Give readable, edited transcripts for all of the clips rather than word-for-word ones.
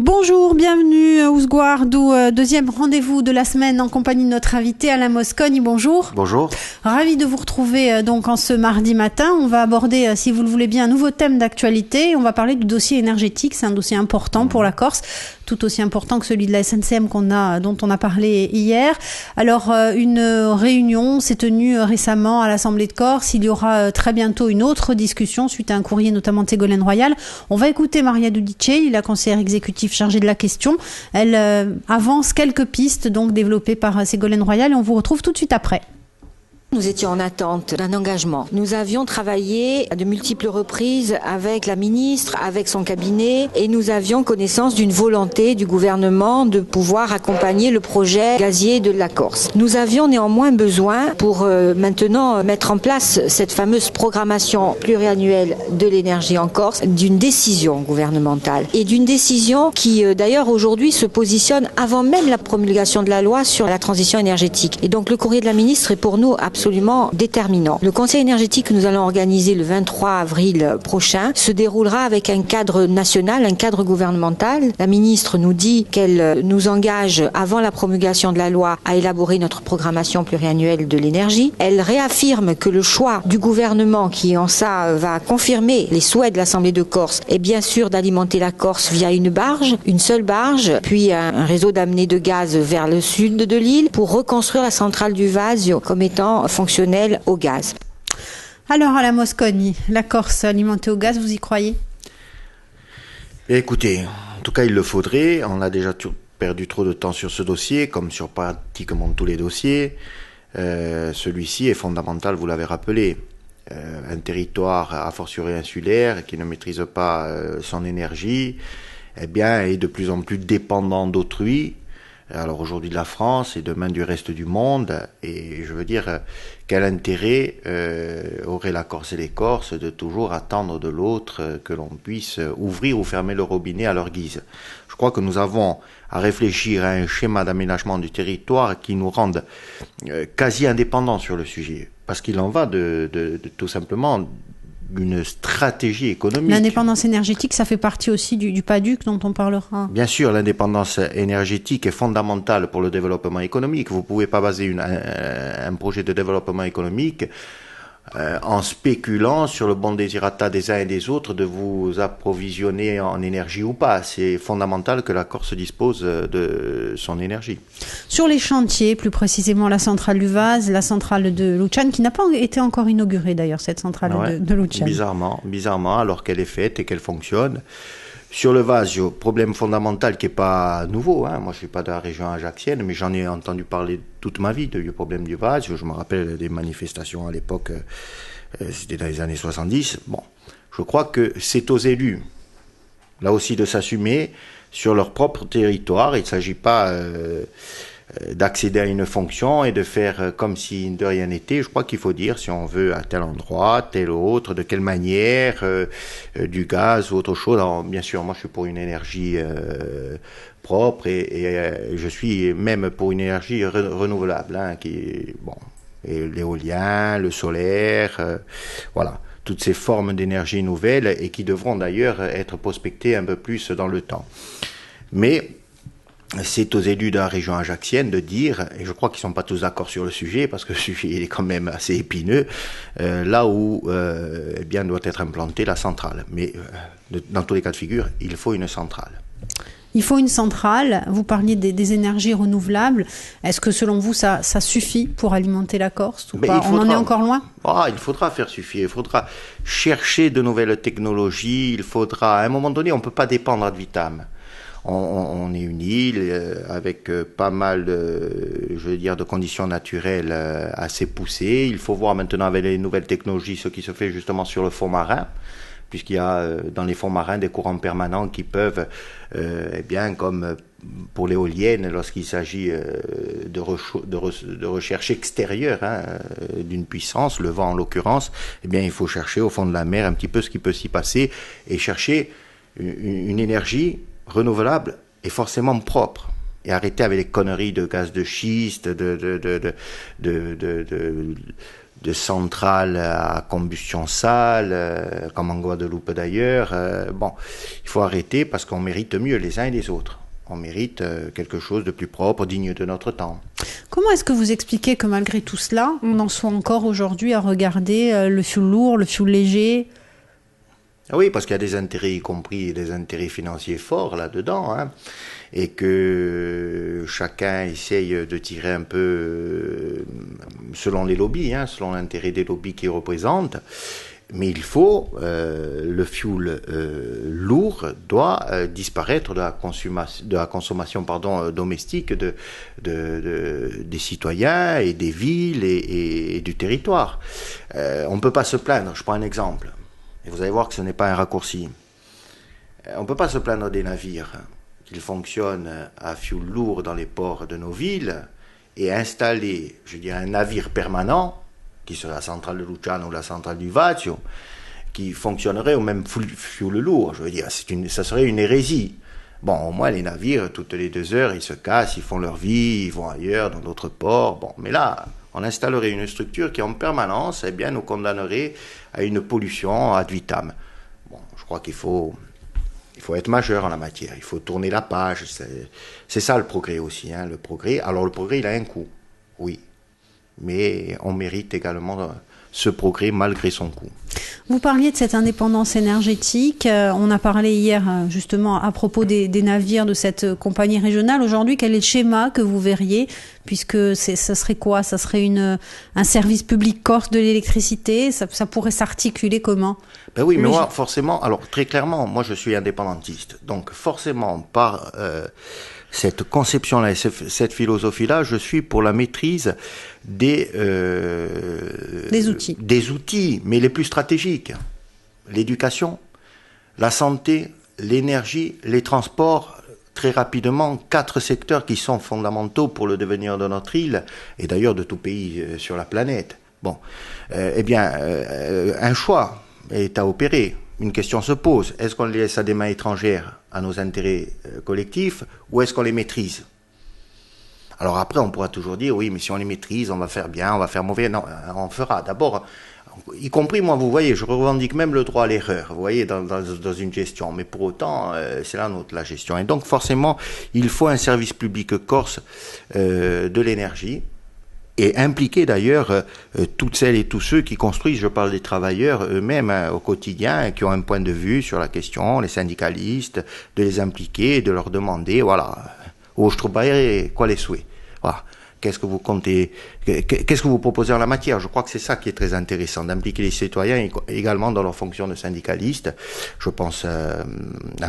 Bonjour, bienvenue à Ousgouardou, deuxième rendez-vous de la semaine en compagnie de notre invité Alain Mosconi. Bonjour. Bonjour. Ravi de vous retrouver donc en ce mardi matin. On va aborder, si vous le voulez bien, un nouveau thème d'actualité. On va parler du dossier énergétique. C'est un dossier important pour la Corse, tout aussi important que celui de la SNCM dont on a parlé hier. Alors, une réunion s'est tenue récemment à l'Assemblée de Corse. Il y aura très bientôt une autre discussion suite à un courrier notamment de Ségolène Royal. On va écouter Maria Giudicelli, la conseillère exécutive chargée de la question. Elle avance quelques pistes donc développées par Ségolène Royal et on vous retrouve tout de suite après. Nous étions en attente d'un engagement. Nous avions travaillé à de multiples reprises avec la ministre, avec son cabinet, et nous avions connaissance d'une volonté du gouvernement de pouvoir accompagner le projet gazier de la Corse. Nous avions néanmoins besoin, pour maintenant mettre en place cette fameuse programmation pluriannuelle de l'énergie en Corse, d'une décision gouvernementale. Et d'une décision qui, d'ailleurs, aujourd'hui se positionne avant même la promulgation de la loi sur la transition énergétique. Et donc le courrier de la ministre est pour nous absolument déterminant. Le Conseil énergétique que nous allons organiser le 23 avril prochain se déroulera avec un cadre national, un cadre gouvernemental. La ministre nous dit qu'elle nous engage avant la promulgation de la loi à élaborer notre programmation pluriannuelle de l'énergie. Elle réaffirme que le choix du gouvernement qui en ça va confirmer les souhaits de l'Assemblée de Corse est bien sûr d'alimenter la Corse via une barge, une seule barge, puis un réseau d'amener de gaz vers le sud de l'île pour reconstruire la centrale du Vasio comme étant fonctionnelle au gaz. Alors Alain Mosconi, la Corse alimentée au gaz, vous y croyez ? Écoutez, en tout cas il le faudrait. On a déjà perdu trop de temps sur ce dossier, comme sur pratiquement tous les dossiers. Celui-ci est fondamental, vous l'avez rappelé. Un territoire, a fortiori insulaire, qui ne maîtrise pas son énergie, eh bien, est de plus en plus dépendant d'autrui. Alors aujourd'hui de la France et demain du reste du monde, et je veux dire, quel intérêt auraient la Corse et les Corses de toujours attendre de l'autre que l'on puisse ouvrir ou fermer le robinet à leur guise. Je crois que nous avons à réfléchir à un schéma d'aménagement du territoire qui nous rende quasi indépendants sur le sujet, parce qu'il en va de tout simplement une stratégie économique. L'indépendance énergétique, ça fait partie aussi du PADUC dont on parlera. Bien sûr, l'indépendance énergétique est fondamentale pour le développement économique. Vous ne pouvez pas baser un projet de développement économique en spéculant sur le bon désirata des uns et des autres de vous approvisionner en énergie ou pas. C'est fondamental que la Corse dispose de son énergie. Sur les chantiers, plus précisément la centrale du Vase, la centrale de Luciane, qui n'a pas été encore inaugurée d'ailleurs, cette centrale de Luciane. Bizarrement, alors qu'elle est faite et qu'elle fonctionne. Sur le Vasio, problème fondamental qui n'est pas nouveau. Moi, je ne suis pas de la région ajaxienne, mais j'en ai entendu parler toute ma vie du problème du Vasio. Je me rappelle des manifestations à l'époque, c'était dans les années 70. Bon, je crois que c'est aux élus, là aussi, de s'assumer sur leur propre territoire. Il ne s'agit pas d'accéder à une fonction et de faire comme si de rien n'était. Je crois qu'il faut dire si on veut à tel endroit, tel autre, de quelle manière, du gaz ou autre chose. Alors bien sûr, moi je suis pour une énergie propre et je suis même pour une énergie renouvelable, et l'éolien, le solaire, voilà. Toutes ces formes d'énergie nouvelles et qui devront d'ailleurs être prospectées un peu plus dans le temps. Mais c'est aux élus de la région ajaxienne de dire, et je crois qu'ils ne sont pas tous d'accord sur le sujet, parce que le sujet est quand même assez épineux, là où doit être implantée la centrale. Mais dans tous les cas de figure, il faut une centrale. Il faut une centrale. Vous parliez des énergies renouvelables. Est-ce que selon vous, ça suffit pour alimenter la Corse ou pas ? On en est encore loin ? Il faudra faire suffire. Il faudra chercher de nouvelles technologies. Il faudra, à un moment donné, on ne peut pas dépendre ad vitam. On est une île avec pas mal de conditions naturelles assez poussées. Il faut voir maintenant avec les nouvelles technologies ce qui se fait justement sur le fond marin, puisqu'il y a dans les fonds marins des courants permanents qui peuvent, comme pour l'éolienne, lorsqu'il s'agit de recherche extérieure d'une puissance, le vent en l'occurrence, il faut chercher au fond de la mer un petit peu ce qui peut s'y passer et chercher une énergie renouvelable et forcément propre. Et arrêter avec les conneries de gaz de schiste, centrales à combustion sale, comme en Guadeloupe d'ailleurs. Bon, il faut arrêter parce qu'on mérite mieux les uns et les autres. On mérite quelque chose de plus propre, digne de notre temps. Comment est-ce que vous expliquez que malgré tout cela, on en soit encore aujourd'hui à regarder le fioul lourd, le fioul léger ? Oui, parce qu'il y a des intérêts, y compris des intérêts financiers forts là-dedans, hein, et que chacun essaye de tirer un peu selon les lobbies, hein, selon l'intérêt des lobbies qu'ils représentent. Mais il faut, le fioul lourd doit disparaître de la consommation domestique des citoyens et des villes et du territoire. On ne peut pas se plaindre, je prends un exemple, et vous allez voir que ce n'est pas un raccourci. On ne peut pas se plaindre des navires qu'ils fonctionnent à fioul lourd dans les ports de nos villes et installer, je dirais, un navire permanent qui serait la centrale de Luciano ou la centrale du Vasio, qui fonctionnerait au même fioul lourd. Je veux dire, ça serait une hérésie. Bon, au moins, les navires, toutes les 2 heures, ils se cassent, ils font leur vie, ils vont ailleurs, dans d'autres ports. Bon, mais là, on installerait une structure qui, en permanence, eh bien, nous condamnerait à une pollution ad vitam. Bon, je crois qu'il faut être majeur en la matière. Il faut tourner la page. C'est ça le progrès aussi, hein, le progrès. Alors, le progrès, il a un coût, oui. Mais on mérite également ce progrès malgré son coût. Vous parliez de cette indépendance énergétique. On a parlé hier justement à propos des navires de cette compagnie régionale. Aujourd'hui, quel est le schéma que vous verriez, puisque ça serait quoi ? Ça serait un service public corse de l'électricité ? Ça pourrait s'articuler comment ? Ben oui, mais moi, forcément, alors très clairement, moi je suis indépendantiste. Donc forcément, par cette conception-là et cette philosophie-là, je suis pour la maîtrise des outils. Des outils, mais les plus stratégiques. L'éducation, la santé, l'énergie, les transports, très rapidement, 4 secteurs qui sont fondamentaux pour le devenir de notre île, et d'ailleurs de tout pays sur la planète. Bon, un choix est à opérer. Une question se pose. Est-ce qu'on les laisse à des mains étrangères, à nos intérêts collectifs, ou est-ce qu'on les maîtrise ? Alors après, on pourra toujours dire, oui, mais si on les maîtrise, on va faire bien, on va faire mauvais. Non, on fera. D'abord, y compris moi, vous voyez, je revendique même le droit à l'erreur, vous voyez, dans une gestion. Mais pour autant, c'est la nôtre, la gestion. Et donc, forcément, il faut un service public corse de l'énergie, et impliquer d'ailleurs toutes celles et tous ceux qui construisent, je parle des travailleurs eux-mêmes au quotidien, qui ont un point de vue sur la question, les syndicalistes, de les impliquer, de leur demander, voilà, où je trouverai quoi les souhaits. Voilà. Qu'est-ce que vous comptez, qu'est-ce que vous proposez en la matière ? Je crois que c'est ça qui est très intéressant, d'impliquer les citoyens également dans leur fonction de syndicalistes. Je pense à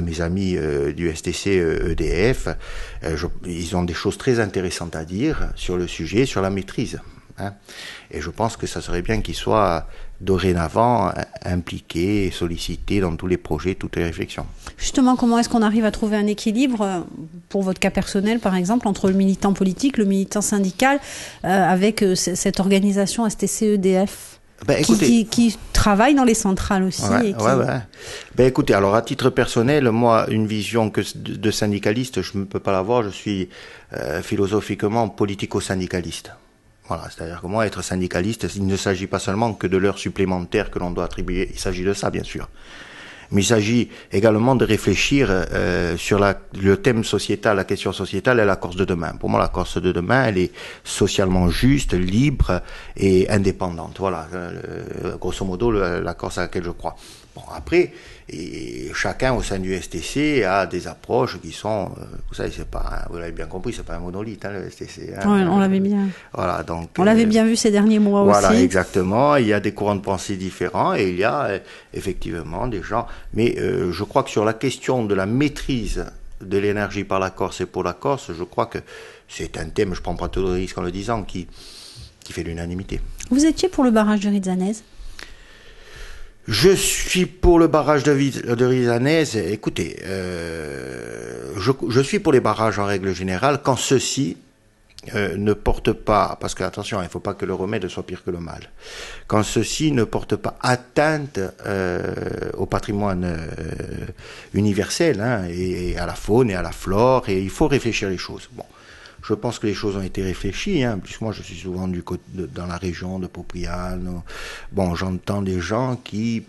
mes amis du STC EDF. Ils ont des choses très intéressantes à dire sur le sujet, sur la maîtrise. Hein. Et je pense que ça serait bien qu'ils soient dorénavant impliqués et sollicités dans tous les projets, toutes les réflexions. Justement, comment est-ce qu'on arrive à trouver un équilibre, pour votre cas personnel par exemple, entre le militant politique, le militant syndical, avec cette organisation STC-EDF qui travaille dans les centrales aussi. Ouais. Ben écoutez, alors à titre personnel, moi, une vision de syndicaliste, je ne peux pas l'avoir, je suis philosophiquement politico-syndicaliste. Voilà, c'est-à-dire que moi, être syndicaliste, il ne s'agit pas seulement que de l'heure supplémentaire que l'on doit attribuer, il s'agit de ça, bien sûr. Mais il s'agit également de réfléchir sur le thème sociétal, la question sociétale et la Corse de demain. Pour moi, la Corse de demain, elle est socialement juste, libre et indépendante. Voilà, grosso modo, la Corse à laquelle je crois. Bon, après, chacun au sein du STC a des approches qui sont, vous savez, c'est pas, vous l'avez bien compris, c'est pas un monolithe, hein, le STC. Hein, oui, on l'avait bien. Voilà, donc. On l'avait bien vu ces derniers mois aussi. Voilà, exactement. Il y a des courants de pensée différents et il y a effectivement des gens. Mais je crois que sur la question de la maîtrise de l'énergie par la Corse et pour la Corse, je crois que c'est un thème, je prends pas tout de risque en le disant, qui fait l'unanimité. Vous étiez pour le barrage de Rizzanese ? Je suis pour le barrage de Rizzanese. Écoutez, je suis pour les barrages en règle générale quand ceux-ci ne portent pas, parce que attention, il ne faut pas que le remède soit pire que le mal, quand ceux-ci ne portent pas atteinte au patrimoine universel, hein, et à la faune et à la flore, et il faut réfléchir les choses. Bon, Je pense que les choses ont été réfléchies. En plus, moi, je suis souvent dans la région de Popriano. Bon, j'entends des gens qui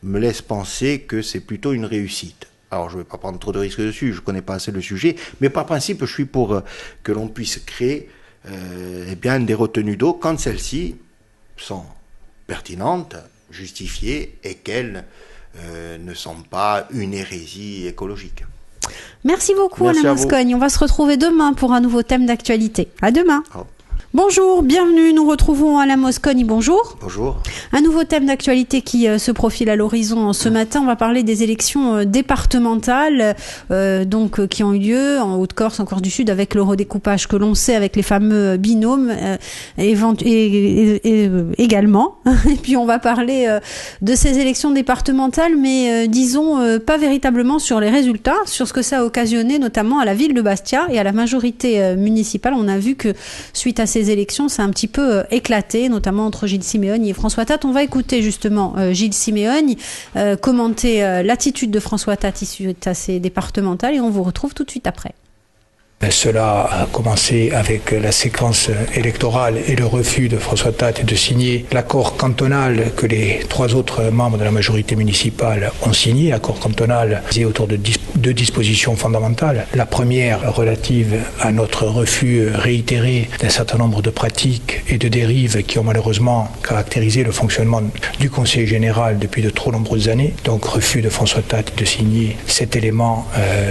me laissent penser que c'est plutôt une réussite. Alors, je ne vais pas prendre trop de risques dessus, je ne connais pas assez le sujet, mais par principe, je suis pour que l'on puisse créer des retenues d'eau quand celles-ci sont pertinentes, justifiées et qu'elles ne sont pas une hérésie écologique. Merci beaucoup Alain Moscogne. On va se retrouver demain pour un nouveau thème d'actualité. À demain. Bonjour, bienvenue, nous retrouvons Alain Moscogne, bonjour. Bonjour. Un nouveau thème d'actualité qui se profile à l'horizon ce matin. On va parler des élections départementales qui ont eu lieu en Haute-Corse, en Corse du Sud, avec le redécoupage que l'on sait, avec les fameux binômes également. Et puis on va parler de ces élections départementales, mais disons pas véritablement sur les résultats, sur ce que ça a occasionné, notamment à la ville de Bastia et à la majorité municipale. On a vu que suite à ces élections, c'est un petit peu éclaté, notamment entre Gilles Simeoni et François Tatte. On va écouter justement Gilles Simeoni commenter l'attitude de François Tatte suite à ces départementales et on vous retrouve tout de suite après. Cela a commencé avec la séquence électorale et le refus de François Tatte de signer l'accord cantonal que les 3 autres membres de la majorité municipale ont signé, accord cantonal autour de 2 dispositions fondamentales. La première relative à notre refus réitéré d'un certain nombre de pratiques et de dérives qui ont malheureusement caractérisé le fonctionnement du Conseil général depuis de trop nombreuses années. Donc refus de François Tatte de signer cet élément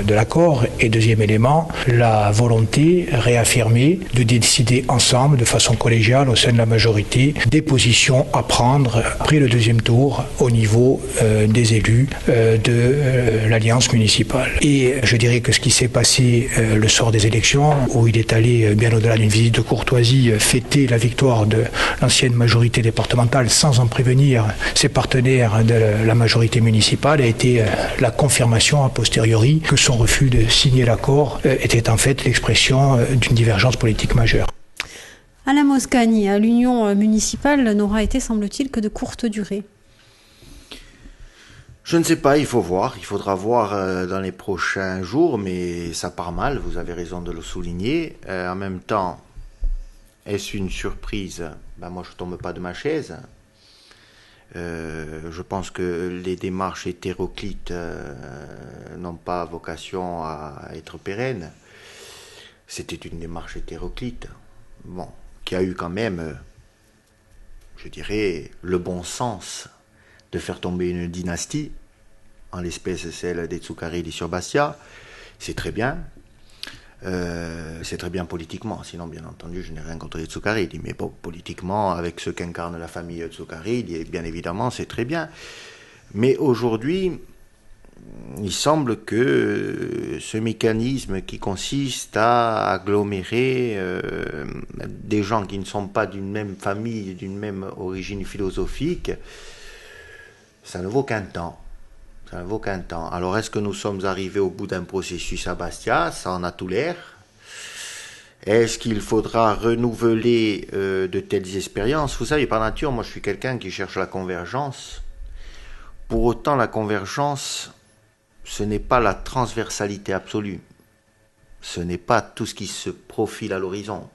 de l'accord. Et deuxième élément, la volonté réaffirmée de décider ensemble, de façon collégiale, au sein de la majorité, des positions à prendre après le 2e tour au niveau des élus de l'Alliance municipale. Et je dirais que ce qui s'est passé le soir des élections, où il est allé bien au-delà d'une visite de courtoisie fêter la victoire de l'ancienne majorité départementale sans en prévenir ses partenaires de la majorité municipale, a été la confirmation a posteriori que son refus de signer l'accord était en fait l'expression d'une divergence politique majeure. Alain Moscogne, l'union municipale n'aura été, semble-t-il, que de courte durée. Je ne sais pas, il faut voir. Il faudra voir dans les prochains jours, mais ça part mal, vous avez raison de le souligner. En même temps, est-ce une surprise ? Moi, je ne tombe pas de ma chaise. Je pense que les démarches hétéroclites n'ont pas vocation à être pérennes. C'était une démarche hétéroclite, qui a eu quand même, je dirais, le bon sens de faire tomber une dynastie, en l'espèce celle des Zuccarelli sur Bastia. C'est très bien. C'est très bien politiquement, sinon bien entendu je n'ai rien contre les Zuccarelli, mais bon, politiquement, avec ce qu'incarne la famille Zuccarelli, bien évidemment c'est très bien. Mais aujourd'hui, il semble que ce mécanisme qui consiste à agglomérer des gens qui ne sont pas d'une même famille, d'une même origine philosophique, ça ne vaut qu'un temps. Ça ne vaut qu'un temps. Alors est-ce que nous sommes arrivés au bout d'un processus à Bastia ? Ça en a tout l'air. Est-ce qu'il faudra renouveler de telles expériences ? Vous savez, par nature, moi je suis quelqu'un qui cherche la convergence. Pour autant, la convergence, ce n'est pas la transversalité absolue. Ce n'est pas tout ce qui se profile à l'horizon.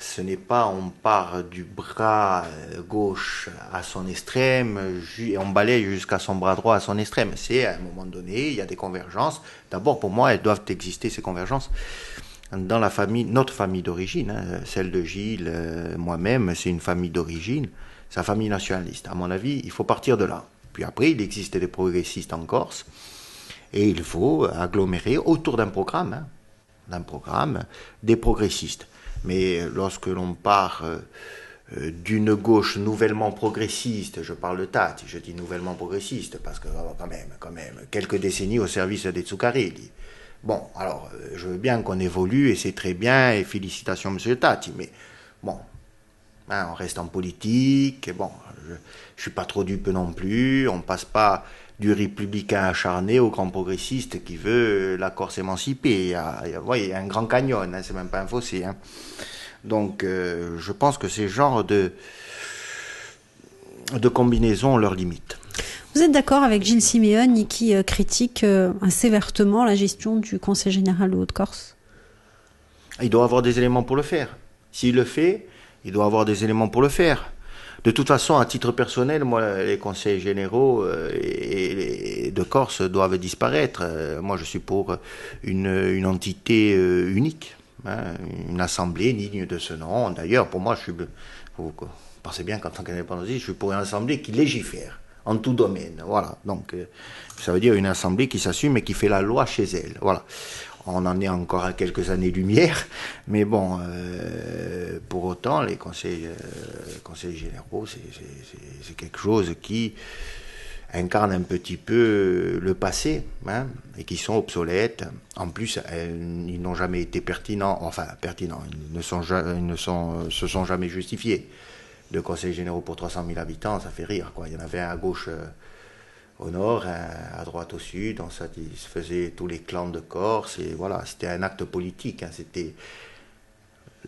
Ce n'est pas on part du bras gauche à son extrême et on balaye jusqu'à son bras droit à son extrême. C'est à un moment donné, il y a des convergences. D'abord, pour moi, elles doivent exister, ces convergences, dans la famille, notre famille d'origine. Celle de Gilles, moi-même, c'est une famille d'origine. C'est la famille nationaliste. À mon avis, il faut partir de là. Puis après, il existe des progressistes en Corse et il faut agglomérer autour d'un programme des progressistes. Mais lorsque l'on part d'une gauche nouvellement progressiste, je parle de Tatte, je dis nouvellement progressiste, parce que quand même, quelques décennies au service des Zuccarelli. Bon, alors, je veux bien qu'on évolue, et c'est très bien, et félicitations M. Tatte, mais bon, on reste en politique, je ne suis pas trop dupe non plus, on ne passe pas du républicain acharné au grand progressiste qui veut la Corse émancipée. Il y a un grand canyon, c'est même pas un fossé. Donc, je pense que ces genres de combinaisons ont leurs limites. Vous êtes d'accord avec Gilles Simeoni qui critique assez vertement la gestion du Conseil général de Haute-Corse ? Il doit avoir des éléments pour le faire. S'il le fait, il doit avoir des éléments pour le faire. De toute façon, à titre personnel, moi, les conseils généraux de Corse doivent disparaître. Moi, je suis pour une entité unique, hein, une assemblée digne de ce nom. D'ailleurs, pour moi, vous pensez bien qu'en tant qu'indépendantiste, je suis pour une assemblée qui légifère en tout domaine. Voilà. Donc, ça veut dire une assemblée qui s'assume et qui fait la loi chez elle. Voilà. On en est encore à quelques années-lumière, mais bon, pour autant, les conseils généraux, c'est quelque chose qui incarne un petit peu le passé, hein, et qui sont obsolètes. En plus, ils n'ont jamais été pertinents, ils ne se sont jamais justifiés. Deux conseils généraux pour 300 000 habitants, ça fait rire, quoi. Il y en avait un à gauche au nord, à droite au sud, on satisfaisait tous les clans de Corse, et voilà, c'était un acte politique, hein, c'était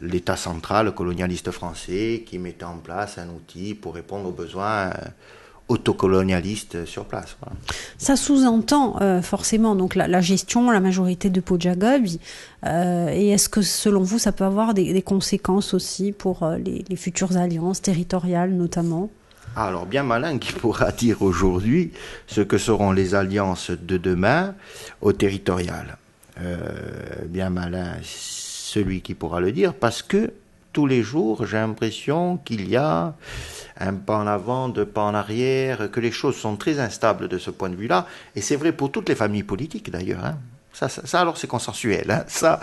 l'État central, le colonialiste français, qui mettait en place un outil pour répondre aux besoins autocolonialistes sur place. Voilà. Ça sous-entend forcément donc la gestion, la majorité de Pojagobi, et est-ce que selon vous, ça peut avoir des conséquences aussi pour les futures alliances territoriales notamment ? Alors, bien malin qui pourra dire aujourd'hui ce que seront les alliances de demain au territorial. Bien malin celui qui pourra le dire, parce que tous les jours, j'ai l'impression qu'il y a un pas en avant, deux pas en arrière, que les choses sont très instables de ce point de vue-là, et c'est vrai pour toutes les familles politiques d'ailleurs, hein. Ça, alors c'est consensuel. Hein. Ça,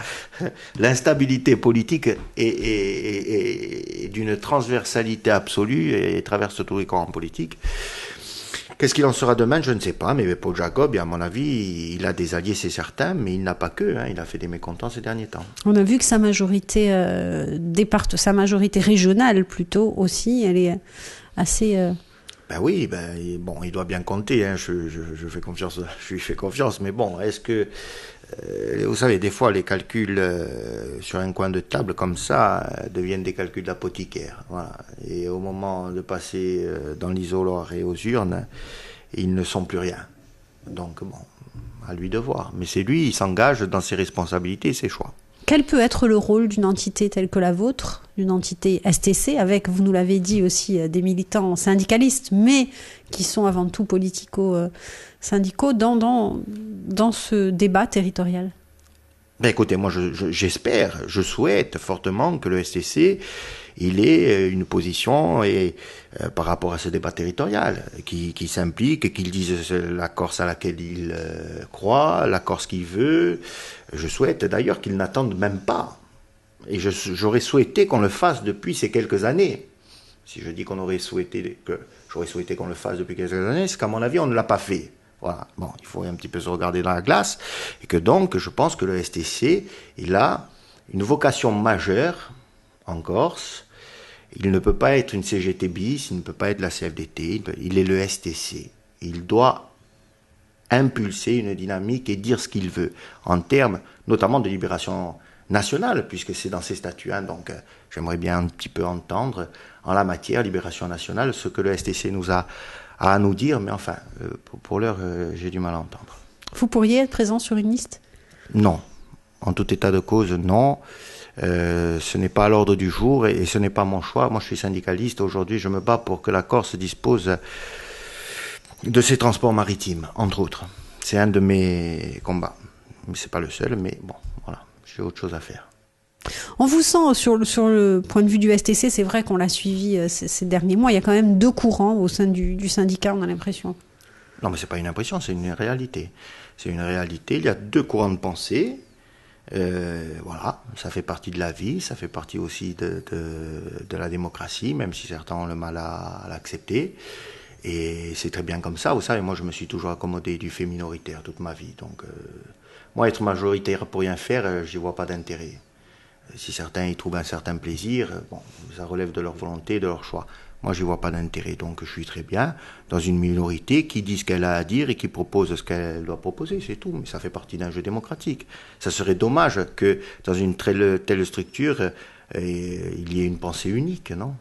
l'instabilité politique est d'une transversalité absolue et traverse tous les courants politiques. Qu'est-ce qu'il en sera demain, je ne sais pas, mais Paul Jacob, à mon avis, il a des alliés, c'est certain, mais il n'a pas que, hein, il a fait des mécontents ces derniers temps. On a vu que sa majorité sa majorité régionale plutôt aussi, elle est assez... Ben oui, bon, il doit bien compter, hein, je lui fais confiance, mais bon, est-ce que, vous savez, des fois les calculs sur un coin de table comme ça deviennent des calculs d'apothicaire, voilà. Et au moment de passer dans l'isoloir et aux urnes, ils ne sont plus rien. Donc bon, à lui de voir. Mais c'est lui, il s'engage dans ses responsabilités et ses choix. Quel peut être le rôle d'une entité telle que la vôtre, d'une entité STC, avec, vous nous l'avez dit aussi, des militants syndicalistes, mais qui sont avant tout politico-syndicaux dans ce débat territorial ? Ben écoutez, moi j'espère, je souhaite fortement que le STC il ait une position par rapport à ce débat territorial, qui s'implique, qu'il dise la Corse à laquelle il croit, la Corse qu'il veut. Je souhaite d'ailleurs qu'il n'attende même pas. Et j'aurais souhaité qu'on le fasse depuis ces quelques années. Si je dis j'aurais souhaité qu'on le fasse depuis quelques années, c'est qu'à mon avis on ne l'a pas fait. Voilà. Bon, il faut un petit peu se regarder dans la glace, et que donc je pense que le STC, il a une vocation majeure en Corse. Il ne peut pas être une CGT bis, il ne peut pas être la CFDT, il est le STC. Il doit impulser une dynamique et dire ce qu'il veut, en termes notamment de libération nationale, puisque c'est dans ses statuts, hein, donc j'aimerais bien un petit peu entendre en la matière, libération nationale, ce que le STC nous a à nous dire, mais enfin, pour l'heure, j'ai du mal à entendre. Vous pourriez être présent sur une liste ? Non. En tout état de cause, non. Ce n'est pas à l'ordre du jour et ce n'est pas mon choix. Moi, je suis syndicaliste. Aujourd'hui, je me bats pour que la Corse dispose de ses transports maritimes, entre autres. C'est un de mes combats. Mais c'est pas le seul, mais bon, voilà. J'ai autre chose à faire. On vous sent sur le point de vue du STC, c'est vrai qu'on l'a suivi ces derniers mois, il y a quand même deux courants au sein du syndicat, on a l'impression. Non, mais c'est pas une impression, c'est une réalité. C'est une réalité, il y a deux courants de pensée, voilà, ça fait partie de la vie, ça fait partie aussi de la démocratie, même si certains ont le mal à l'accepter. Et c'est très bien comme ça, vous savez, moi je me suis toujours accommodé du fait minoritaire toute ma vie, donc moi être majoritaire pour rien faire, j'y vois pas d'intérêt. Si certains y trouvent un certain plaisir, bon, ça relève de leur volonté, de leur choix. Moi, je n'y vois pas d'intérêt. Donc, je suis très bien dans une minorité qui dit ce qu'elle a à dire et qui propose ce qu'elle doit proposer, c'est tout. Mais ça fait partie d'un jeu démocratique. Ça serait dommage que dans une telle structure, il y ait une pensée unique, non ?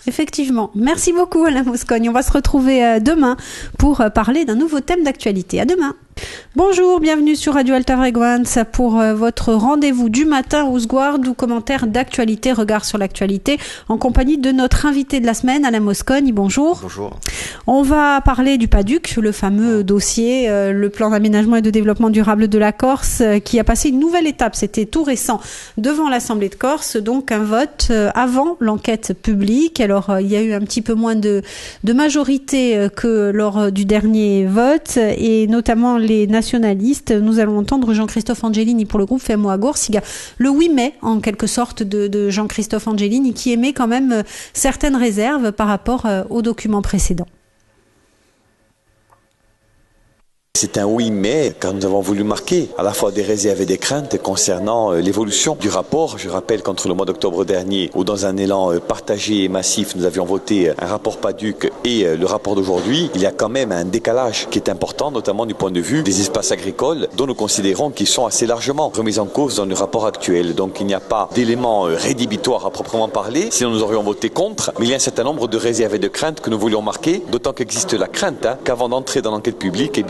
Effectivement. Merci beaucoup, Alain Moscogne. On va se retrouver demain pour parler d'un nouveau thème d'actualité. À demain. Bonjour, bienvenue sur Radio Alta Frequenza pour votre rendez-vous du matin au Sguard ou commentaire d'actualité, regard sur l'actualité, en compagnie de notre invité de la semaine, Alain Mosconi. Bonjour. Bonjour. On va parler du PADUC, le fameux dossier, le plan d'aménagement et de développement durable de la Corse, qui a passé une nouvelle étape, c'était tout récent, devant l'Assemblée de Corse, donc un vote avant l'enquête publique. Alors, il y a eu un petit peu moins de majorité que lors du dernier vote, et notamment les nationalistes. Nous allons entendre Jean-Christophe Angelini pour le groupe Fermo Gorsiga, le 8 mai, en quelque sorte, de Jean-Christophe Angelini, qui émet quand même certaines réserves par rapport aux documents précédents. C'est un oui mais, car nous avons voulu marquer à la fois des réserves et des craintes concernant l'évolution du rapport. Je rappelle qu'entre le mois d'octobre dernier, où dans un élan partagé et massif, nous avions voté un rapport PADUC et le rapport d'aujourd'hui, il y a quand même un décalage qui est important, notamment du point de vue des espaces agricoles, dont nous considérons qu'ils sont assez largement remis en cause dans le rapport actuel. Donc il n'y a pas d'éléments rédhibitoires à proprement parler, sinon nous aurions voté contre, mais il y a un certain nombre de réserves et de craintes que nous voulions marquer, d'autant qu'existe la crainte qu'avant d'entrer dans l'enquête publique,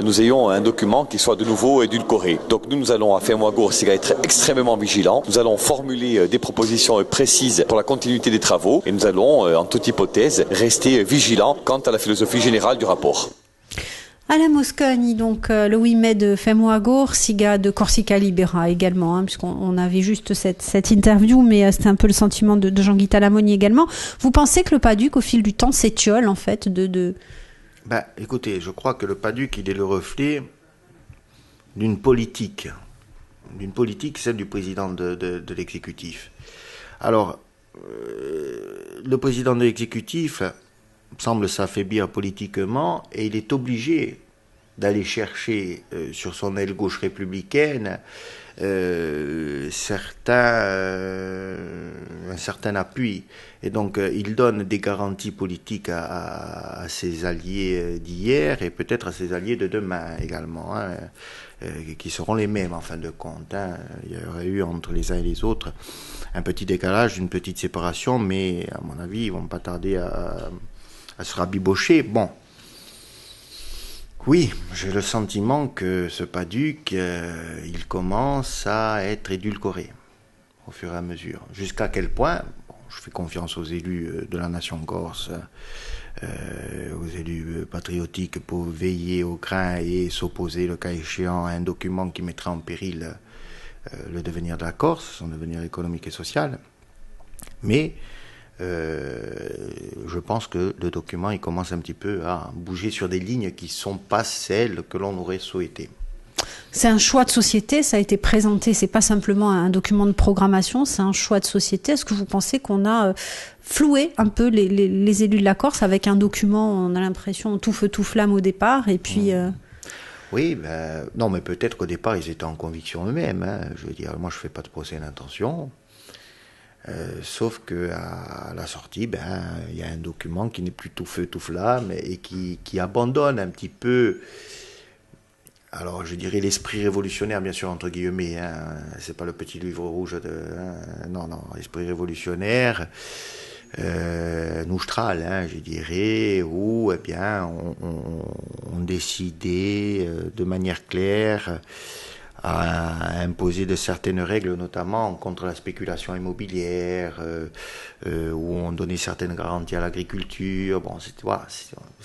nous ayons un document qui soit de nouveau édulcoré. Donc nous allons à Fermo Gorsiga être extrêmement vigilants. Nous allons formuler des propositions précises pour la continuité des travaux et nous allons, en toute hypothèse, rester vigilants quant à la philosophie générale du rapport. Alain Mosconi, donc le 8 mai de Fermo Gorsiga, de Corsica Libera également, puisqu'on avait juste cette interview, mais c'était un peu le sentiment de Jean-Guy Talamoni également. Vous pensez que le PADUC, au fil du temps, s'étiole en fait Écoutez, je crois que le PADUC, il est le reflet d'une politique, celle du président de l'exécutif. Alors, le président de l'exécutif semble s'affaiblir politiquement et il est obligé d'aller chercher sur son aile gauche républicaine un certain appui. Et donc, il donne des garanties politiques à ses alliés d'hier et peut-être à ses alliés de demain également, qui seront les mêmes en fin de compte. Il y aurait eu entre les uns et les autres un petit décalage, une petite séparation, mais à mon avis, ils vont pas tarder à se rabibocher. Bon. Oui, j'ai le sentiment que ce PADUC, il commence à être édulcoré au fur et à mesure. Jusqu'à quel point, je fais confiance aux élus de la nation corse, aux élus patriotiques pour veiller au grain et s'opposer, le cas échéant, à un document qui mettrait en péril le devenir de la Corse, son devenir économique et social. Mais je pense que le document il commence un petit peu à bouger sur des lignes qui ne sont pas celles que l'on aurait souhaitées. C'est un choix de société, ça a été présenté, c'est pas simplement un document de programmation, c'est un choix de société. Est-ce que vous pensez qu'on a floué un peu les élus de la Corse avec un document, on a l'impression tout feu tout flamme au départ et puis... Oui, non mais peut-être qu'au départ ils étaient en conviction eux-mêmes. Je veux dire, moi je fais pas de procès d'intention. Sauf qu'à la sortie, il y a un document qui n'est plus tout feu, tout flamme et qui abandonne un petit peu, alors je dirais l'esprit révolutionnaire, bien sûr, entre guillemets, c'est pas le petit livre rouge non, l'esprit révolutionnaire, noustral, je dirais, où on décidait de manière claire à imposer de certaines règles, notamment contre la spéculation immobilière, où on donnait certaines garanties à l'agriculture. Bon, c'est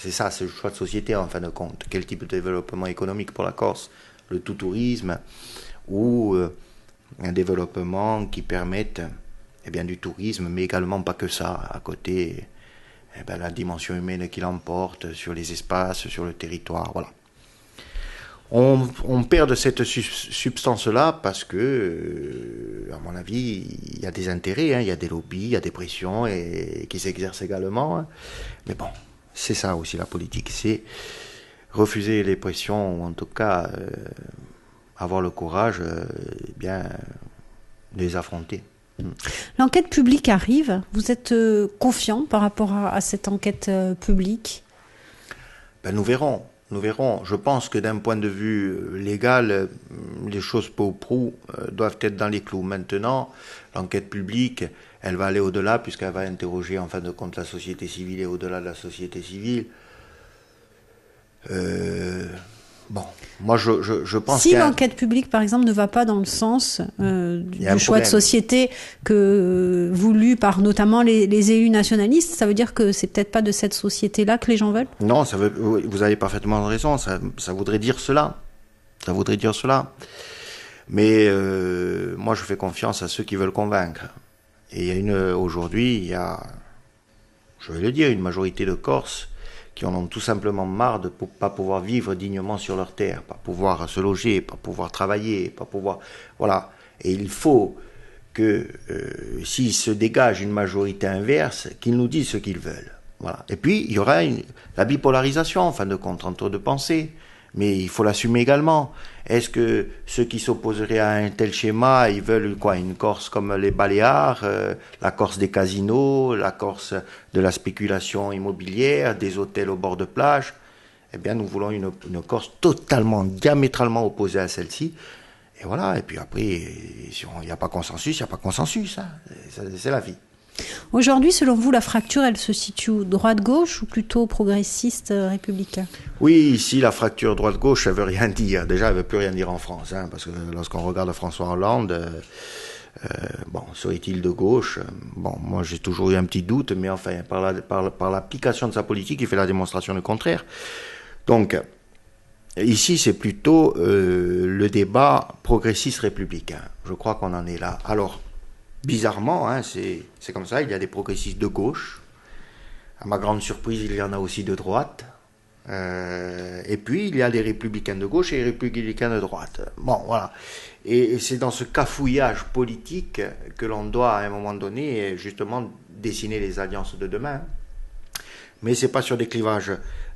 ça, c'est le choix de société en fin de compte. Quel type de développement économique pour la Corse? Le tout-tourisme ou un développement qui permette du tourisme, mais également pas que ça. À côté, la dimension humaine qui l'emporte sur les espaces, sur le territoire, voilà. On perd de cette substance-là parce que, à mon avis, il y a des intérêts, il y a des lobbies, il y a des pressions qui s'exercent également. Mais bon, c'est ça aussi la politique, c'est refuser les pressions, ou en tout cas avoir le courage de les affronter. L'enquête publique arrive, vous êtes confiant par rapport à cette enquête publique? Nous verrons. Je pense que d'un point de vue légal, les choses peu ou prou doivent être dans les clous. Maintenant, l'enquête publique, elle va aller au-delà puisqu'elle va interroger en fin de compte la société civile et au-delà de la société civile. Bon, moi je pense si l'enquête publique, par exemple, ne va pas dans le sens du choix de société voulu par notamment les élus nationalistes, ça veut dire que c'est peut-être pas de cette société-là que les gens veulent? Non, vous avez parfaitement raison, ça voudrait dire cela. Ça voudrait dire cela. Mais moi je fais confiance à ceux qui veulent convaincre. Et aujourd'hui, il y a, je vais le dire, une majorité de Corses qui en ont tout simplement marre de ne pas pouvoir vivre dignement sur leur terre, pas pouvoir se loger, pas pouvoir travailler, pas pouvoir... Voilà. Et il faut que, s'il se dégage une majorité inverse, qu'ils nous disent ce qu'ils veulent. Voilà. Et puis, il y aura la bipolarisation, en fin de compte, entre deux pensées. Mais il faut l'assumer également. Est-ce que ceux qui s'opposeraient à un tel schéma, ils veulent quoi? Une Corse comme les Baléares, la Corse des casinos, la Corse de la spéculation immobilière, des hôtels au bord de plage? Eh bien, nous voulons une Corse totalement, diamétralement opposée à celle-ci. Et voilà. Et puis après, si il n'y a pas consensus, il n'y a pas consensus. Hein. C'est la vie. Aujourd'hui, selon vous, la fracture, elle se situe droite-gauche ou plutôt progressiste républicain? Oui, ici, la fracture droite-gauche, elle veut rien dire. Déjà, elle veut plus rien dire en France, hein, parce que lorsqu'on regarde François Hollande, serait-il de gauche? Bon, moi, j'ai toujours eu un petit doute, mais enfin, par l'application de sa politique, il fait la démonstration du contraire. Donc, ici, c'est plutôt le débat progressiste républicain. Je crois qu'on en est là. Alors, bizarrement, hein, c'est comme ça, il y a des progressistes de gauche. À ma grande surprise, il y en a aussi de droite. Et puis, il y a les républicains de gauche et les républicains de droite. Bon, voilà. Et c'est dans ce cafouillage politique que l'on doit, à un moment donné, justement, dessiner les alliances de demain. Mais c'est pas sur des clivages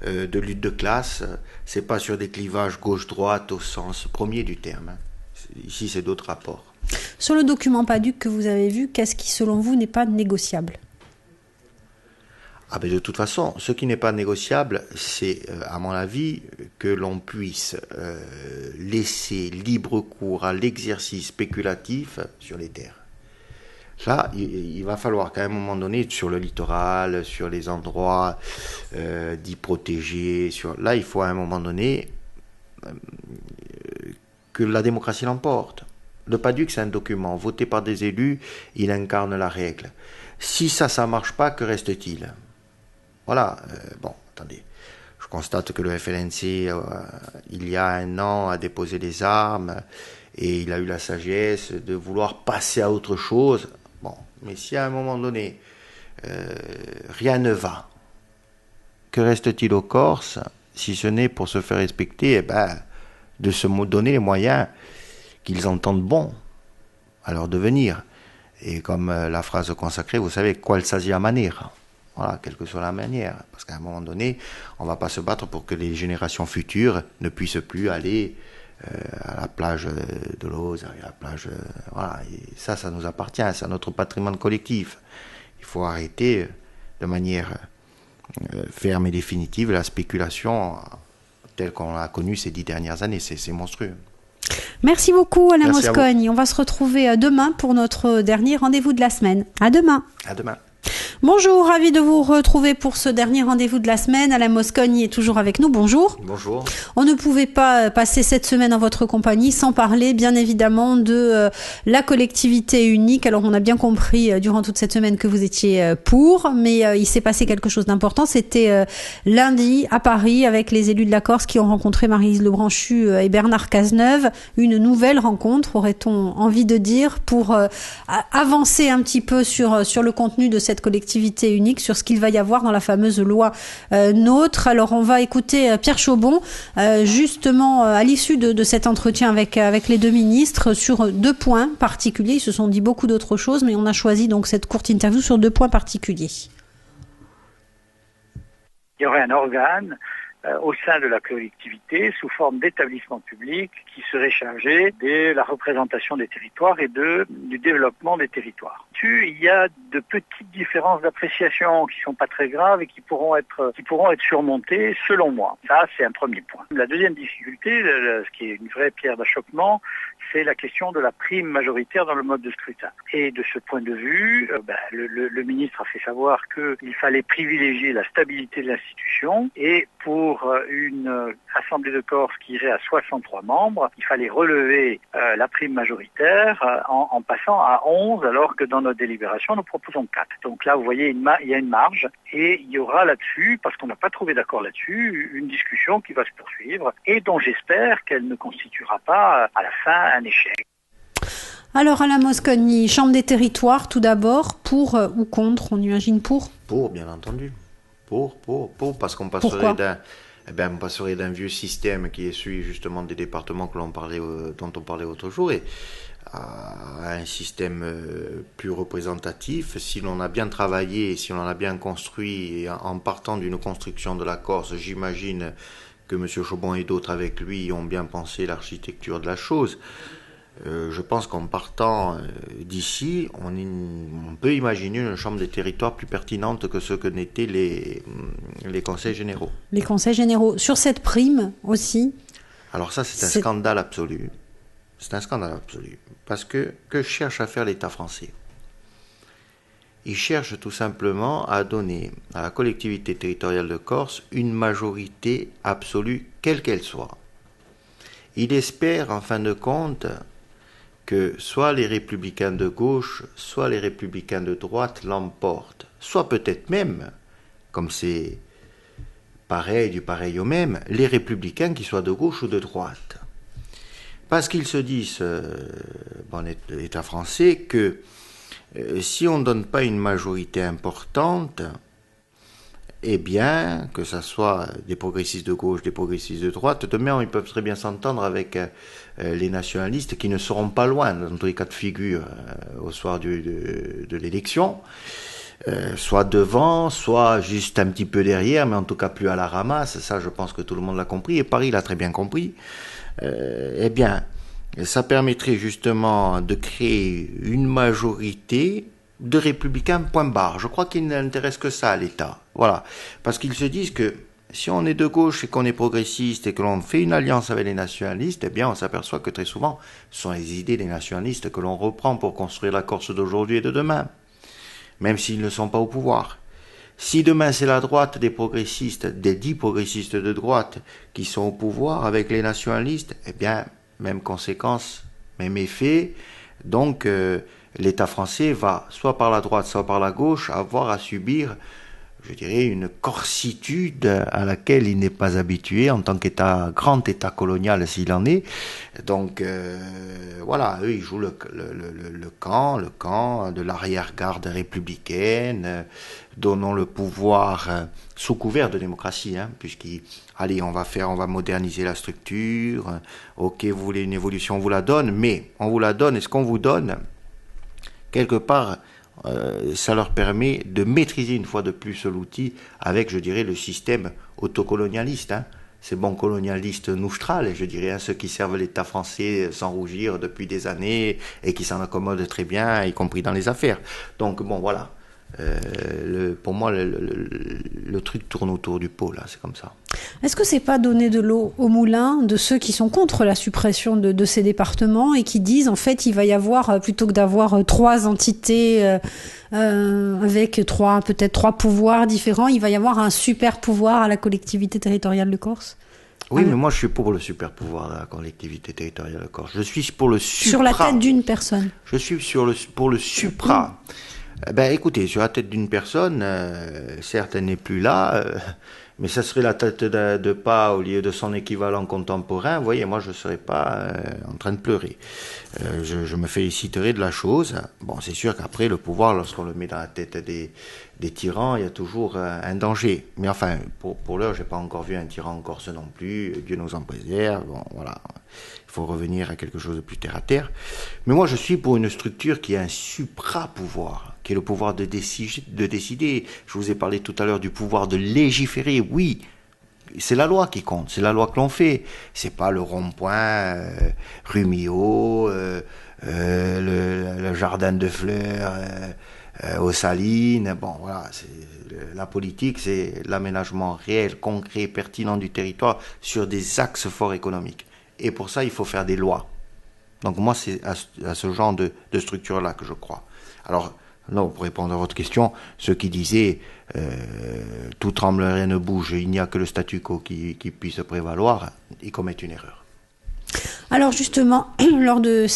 de lutte de classe, c'est pas sur des clivages gauche-droite au sens premier du terme. Ici, c'est d'autres rapports. Sur le document PADUC que vous avez vu, qu'est-ce qui, selon vous, n'est pas négociable? Ah ben de toute façon, ce qui n'est pas négociable, c'est, à mon avis, que l'on puisse laisser libre cours à l'exercice spéculatif sur les terres. Là, il va falloir qu'à un moment donné, sur le littoral, sur les endroits dits protégés, là, il faut à un moment donné que la démocratie l'emporte. Le PADUC, c'est un document voté par des élus, il incarne la règle. Si ça marche pas, que reste-t-il? Voilà, bon, attendez. Je constate que le FLNC, il y a un an, a déposé des armes et il a eu la sagesse de vouloir passer à autre chose. Bon, mais si à un moment donné, rien ne va, que reste-t-il aux Corses, si ce n'est pour se faire respecter, eh ben, de se donner les moyens qu'ils entendent bon à leur devenir. Et comme la phrase consacrée, vous savez, qual sia maniera. Voilà, quelle que soit la manière. Parce qu'à un moment donné, on ne va pas se battre pour que les générations futures ne puissent plus aller à la plage de l'Auze, à la plage... voilà, et ça nous appartient, c'est notre patrimoine collectif. Il faut arrêter de manière ferme et définitive la spéculation telle qu'on l'a connue ces 10 dernières années. C'est monstrueux. Merci beaucoup, Alain Moscogne. On va se retrouver demain pour notre dernier rendez-vous de la semaine. À demain. À demain. Bonjour, ravi de vous retrouver pour ce dernier rendez-vous de la semaine. Alain Moscogne est toujours avec nous. Bonjour. Bonjour. On ne pouvait pas passer cette semaine en votre compagnie sans parler, bien évidemment, de la collectivité unique. Alors, on a bien compris durant toute cette semaine que vous étiez pour, mais il s'est passé quelque chose d'important. C'était lundi à Paris avec les élus de la Corse qui ont rencontré Maryse Lebranchu et Bernard Cazeneuve. Une nouvelle rencontre, aurait-on envie de dire, pour avancer un petit peu sur le contenu de cette collectivité unique, sur ce qu'il va y avoir dans la fameuse loi NOTRe. Alors on va écouter Pierre Chaubon justement à l'issue de cet entretien avec les deux ministres sur 2 points particuliers. Ils se sont dit beaucoup d'autres choses, mais on a choisi donc cette courte interview sur 2 points particuliers. Il y aurait un organe au sein de la collectivité sous forme d'établissement public qui serait chargé de la représentation des territoires et du développement des territoires. Il y a de petites différences d'appréciation qui sont pas très graves et qui pourront être surmontées selon moi. Ça, c'est un premier point. La deuxième difficulté, ce qui est une vraie pierre d'achoppement, c'est la question de la prime majoritaire dans le mode de scrutin. Et de ce point de vue, le ministre a fait savoir qu'il fallait privilégier la stabilité de l'institution et pour une assemblée de Corse qui irait à 63 membres, il fallait relever la prime majoritaire en passant à 11 alors que dans notre délibération nous proposons 4. Donc là vous voyez il y a une marge et il y aura là-dessus, parce qu'on n'a pas trouvé d'accord là-dessus, une discussion qui va se poursuivre et dont j'espère qu'elle ne constituera pas à la fin un échec. Alors Alain Mosconi, Chambre des territoires tout d'abord, pour ou contre, on imagine pour? Pour, bien entendu. Pour, parce qu'on passerait on passerait d'un vieux système qui est celui justement des départements dont on parlait l'autre jour à un système plus représentatif. Si l'on a bien travaillé, si l'on a bien construit, et en partant d'une construction de la Corse, j'imagine que M. Chaubon et d'autres avec lui ont bien pensé l'architecture de la chose. Je pense qu'en partant d'ici, on peut imaginer une chambre des territoires plus pertinente que ce que n'étaient les conseils généraux. Les conseils généraux. Sur cette prime aussi. Alors ça, c'est un scandale absolu. C'est un scandale absolu. Parce que cherche à faire l'État français? Il cherche tout simplement à donner à la collectivité territoriale de Corse une majorité absolue, quelle qu'elle soit. Il espère, en fin de compte, que soit les républicains de gauche, soit les républicains de droite l'emportent. Soit peut-être même, comme c'est pareil au même, les républicains qui soient de gauche ou de droite. Parce qu'ils se disent, l'État français, que si on ne donne pas une majorité importante, eh bien, que ce soit des progressistes de gauche, des progressistes de droite, demain, ils peuvent très bien s'entendre avec les nationalistes qui ne seront pas loin, dans tous les cas de figure, au soir de l'élection, soit devant, soit juste un petit peu derrière, mais en tout cas plus à la ramasse. Ça, je pense que tout le monde l'a compris, et Paris l'a très bien compris. Eh bien, ça permettrait justement de créer une majorité de républicains, point barre. Je crois qu'il n'intéresse que ça à l'État. Voilà. Parce qu'ils se disent que si on est de gauche et qu'on est progressiste et que l'on fait une alliance avec les nationalistes, eh bien, on s'aperçoit que très souvent, ce sont les idées des nationalistes que l'on reprend pour construire la Corse d'aujourd'hui et de demain. Même s'ils ne sont pas au pouvoir. Si demain c'est la droite des progressistes, des 10 progressistes de droite qui sont au pouvoir avec les nationalistes, eh bien, même conséquence, même effet. Donc, l'État français va, soit par la droite, soit par la gauche, avoir à subir, je dirais, une corsitude à laquelle il n'est pas habitué en tant grand État colonial s'il en est. Donc, voilà, eux, ils jouent le camp de l'arrière-garde républicaine, donnant le pouvoir sous couvert de démocratie, allez, on va moderniser la structure, ok, vous voulez une évolution, on vous la donne, mais on vous la donne, et ce qu'on vous donne, quelque part, ça leur permet de maîtriser une fois de plus l'outil avec, je dirais, le système autocolonialiste, ces bons colonialistes noustrales, je dirais, ceux qui servent l'État français sans rougir depuis des années et qui s'en accommodent très bien, y compris dans les affaires. Donc, bon, voilà. Pour moi, le truc tourne autour du pot, là, c'est comme ça. Est-ce que c'est pas donner de l'eau au moulin de ceux qui sont contre la suppression de ces départements et qui disent, en fait, il va y avoir, plutôt que d'avoir 3 entités avec peut-être 3 pouvoirs différents, il va y avoir un super pouvoir à la collectivité territoriale de Corse? Oui, mais moi, je suis pour le super pouvoir de la collectivité territoriale de Corse. Je suis pour le supra. Sur la tête d'une personne. Je suis pour le supra. Écoutez, sur la tête d'une personne, certes, elle n'est plus là, mais ça serait la tête de pas au lieu de son équivalent contemporain. Vous voyez, moi, je ne serais pas en train de pleurer. Je me féliciterai de la chose. Bon, c'est sûr qu'après, le pouvoir, lorsqu'on le met dans la tête des tyrans, il y a toujours un danger. Mais enfin, pour l'heure, je n'ai pas encore vu un tyran en Corse non plus. Dieu nous en préserve. Bon, voilà. Il faut revenir à quelque chose de plus terre à terre. Mais moi, je suis pour une structure qui a un supra-pouvoir, qui est le pouvoir de décider. Je vous ai parlé tout à l'heure du pouvoir de légiférer. Oui, c'est la loi qui compte, c'est la loi que l'on fait. C'est pas le rond-point, rue Milhaud, le jardin de fleurs aux Salines. Bon, voilà, la politique, c'est l'aménagement réel, concret, pertinent du territoire sur des axes forts économiques. Et pour ça, il faut faire des lois. Donc moi, c'est à ce genre de structure-là que je crois. Alors, là, pour répondre à votre question, ceux qui disaient tout tremble, rien ne bouge, il n'y a que le statu quo qui puisse prévaloir, ils commettent une erreur. Alors justement, lors de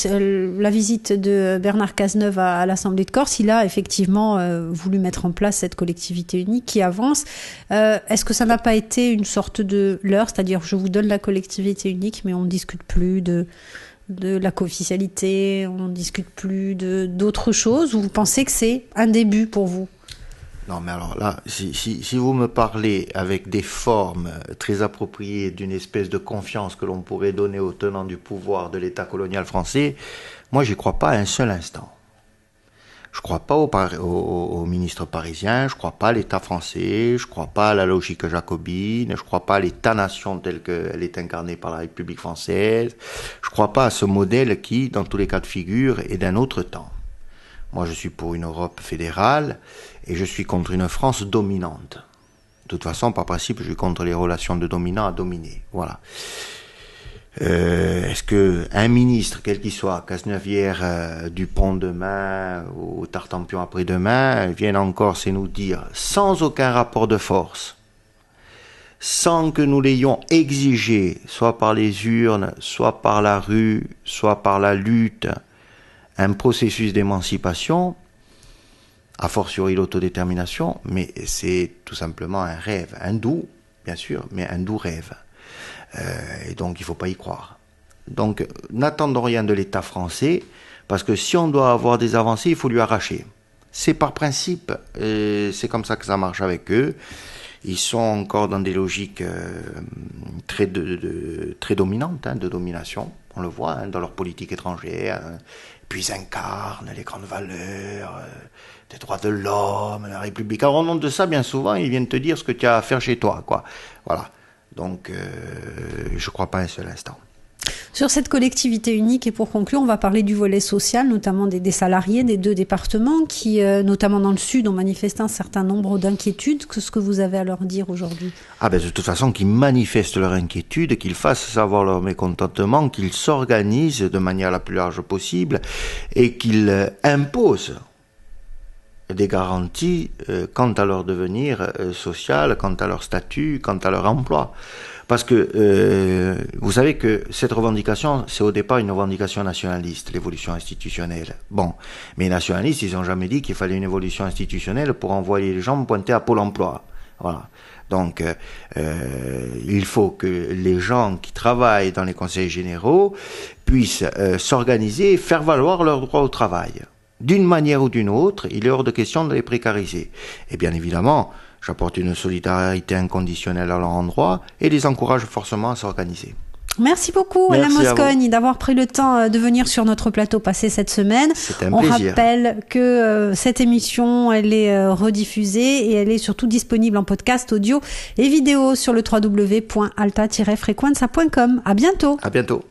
la visite de Bernard Cazeneuve à l'Assemblée de Corse, il a effectivement voulu mettre en place cette collectivité unique qui avance. Est-ce que ça n'a pas été une sorte de leurre, c'est-à-dire je vous donne la collectivité unique, mais on ne discute plus de la co-officialité, on ne discute plus d'autres choses, ou vous pensez que c'est un début pour vous ? Non, mais alors là, si vous me parlez avec des formes très appropriées d'une espèce de confiance que l'on pourrait donner aux tenants du pouvoir de l'État colonial français, moi, j'y crois pas un seul instant. Je crois pas au ministre parisien, je crois pas à l'État français, je crois pas à la logique jacobine, je crois pas à l'État-nation tel qu'elle est incarnée par la République française, je crois pas à ce modèle qui, dans tous les cas de figure, est d'un autre temps. Moi, je suis pour une Europe fédérale et je suis contre une France dominante. De toute façon, par principe, je suis contre les relations de dominant à dominé. Voilà. Est-ce que un ministre, quel qu'il soit, Cazeneuve, Dupont demain ou Tartampion après-demain, vienne en Corse et nous dire, sans aucun rapport de force, sans que nous l'ayons exigé, soit par les urnes, soit par la rue, soit par la lutte, un processus d'émancipation, a fortiori l'autodétermination, mais c'est tout simplement un rêve, un doux, bien sûr, mais un doux rêve. Et donc il ne faut pas y croire. Donc n'attendons rien de l'État français, parce que si on doit avoir des avancées, il faut lui arracher. C'est par principe, c'est comme ça que ça marche avec eux. Ils sont encore dans des logiques très dominantes, de domination, on le voit dans leur politique étrangère. Puis ils incarnent les grandes valeurs des droits de l'homme, la République. Alors au nom de ça, bien souvent, ils viennent te dire ce que tu as à faire chez toi, quoi. Voilà. Donc, je ne crois pas un seul instant. Sur cette collectivité unique, et pour conclure, on va parler du volet social, notamment des salariés des deux départements qui, notamment dans le Sud, ont manifesté un certain nombre d'inquiétudes. Qu'est-ce que vous avez à leur dire aujourd'hui ? De toute façon, qu'ils manifestent leur inquiétude, qu'ils fassent savoir leur mécontentement, qu'ils s'organisent de manière la plus large possible et qu'ils imposent des garanties quant à leur devenir social, quant à leur statut, quant à leur emploi. Parce que vous savez que cette revendication, c'est au départ une revendication nationaliste, l'évolution institutionnelle. Bon, mais les nationalistes, ils n'ont jamais dit qu'il fallait une évolution institutionnelle pour envoyer les gens pointer à Pôle emploi. Voilà. Donc, il faut que les gens qui travaillent dans les conseils généraux puissent s'organiser et faire valoir leurs droits au travail. D'une manière ou d'une autre, il est hors de question de les précariser. Et bien évidemment, j'apporte une solidarité inconditionnelle à leur endroit et les encourage forcément à s'organiser. Merci beaucoup, Alain Moscogne, d'avoir pris le temps de venir sur notre plateau passer cette semaine. C'était un plaisir. On rappelle que cette émission, elle est rediffusée et elle est surtout disponible en podcast audio et vidéo sur le www.alta-frequenza.com. À bientôt. À bientôt.